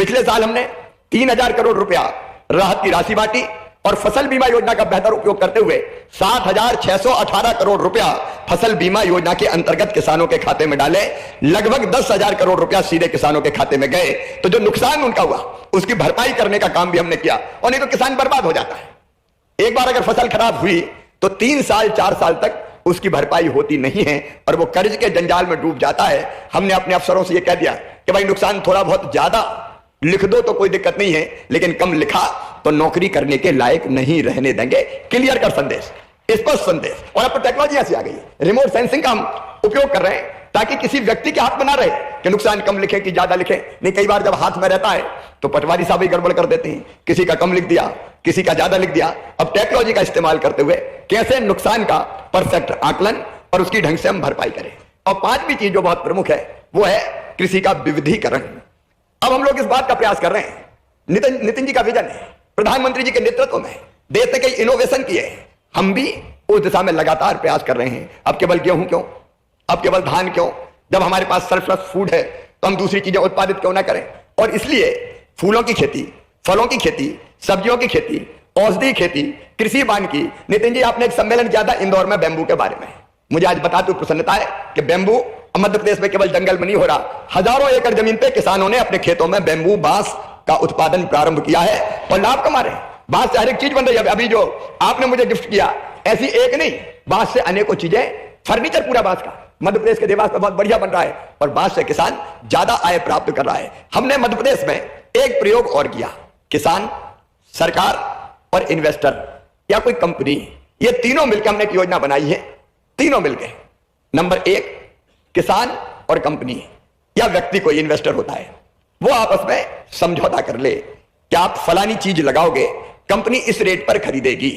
पिछले साल हमने 3,000 करोड़ रुपया राहत की राशि बांटी और फसल बीमा योजना का बेहतर उपयोग करते हुए 7,618 करोड़ रुपया फसल बीमा योजना के अंतर्गत किसानों के खाते में डाले। लगभग 10,000 करोड़ रुपया सीधे किसानों के खाते में गए। तो जो नुकसान उनका हुआ उसकी भरपाई करने का काम भी हमने किया, और नहीं तो किसान बर्बाद हो जाता है। एक बार अगर फसल खराब हुई तो 3 साल 4 साल तक उसकी भरपाई होती नहीं है और वो कर्ज के जंजाल में डूब जाता है। हमने अपने अफसरों से ये कह दिया कि भाई नुकसान थोड़ा बहुत ज्यादा लिख दो तो कोई दिक्कत नहीं है, लेकिन कम लिखा तो नौकरी करने के लायक नहीं रहने देंगे। क्लियर कर संदेश, स्पष्ट संदेश। और अब तो टेक्नोलॉजी ऐसी आ गई है, रिमोट सेंसिंग का हम उपयोग कर रहे हैं ताकि किसी व्यक्ति के हाथ में ना रहे कि नुकसान कम लिखे कि ज्यादा लिखे। नहीं, कई बार जब हाथ में रहता है तो पटवारी साहब ही गड़बड़ कर देते हैं, किसी का कम लिख दिया, किसी का ज्यादा लिख दिया। अब टेक्नोलॉजी का इस्तेमाल करते हुए कैसे नुकसान का परफेक्ट आकलन और उसकी ढंग से हम भरपाई करें। और 5वीं चीज जो बहुत प्रमुख है वो है कृषि का विविधीकरण। अब हम लोग इस बात का प्रयास कर रहे हैं, नितिन जी का विजन है, प्रधानमंत्री जी के नेतृत्व में देश ने कई इनोवेशन किए, हम भी उस दिशा में लगातार प्रयास कर रहे हैं। अब केवल गेहूं क्यों, अब केवल धान क्यों, जब हमारे पास सरप्लस फूड है तो हम दूसरी चीजें उत्पादित क्यों ना करें। और इसलिए फूलों की खेती, फलों की खेती, सब्जियों की खेती, औषधि खेती, कृषि वानिकी। नितिन जी, आपने एक सम्मेलन किया था इंदौर में बैम्बू के बारे में। मुझे आज बताते हुए प्रसन्नता है कि बैम्बू मध्य प्रदेश में केवल जंगल में नहीं हो रहा, हजारों एकड़ जमीन पे किसानों ने अपने खेतों में बैम्बू बांस का उत्पादन प्रारंभ किया है और लाभ कमा रहे हैं। बांस से हर एक चीज बन रही है। अभी जो आपने मुझे गिफ्ट किया, ऐसी एक नहीं, बांस से अनेकों चीजें, फर्नीचर पूरा बांस का मध्य प्रदेश के देवास में बहुत बढ़िया बन रहा है और बांस से किसान ज्यादा आय प्राप्त कर रहा है। हमने मध्य प्रदेश में एक प्रयोग और किया, किसान, सरकार और इन्वेस्टर या कोई कंपनी, ये तीनों मिलकर हमने एक योजना बनाई है। तीनों मिलकर, नंबर 1 किसान और कंपनी या व्यक्ति कोई इन्वेस्टर होता है, वो आपस में समझौता कर ले कि आप फलानी चीज लगाओगे, कंपनी इस रेट पर खरीदेगी।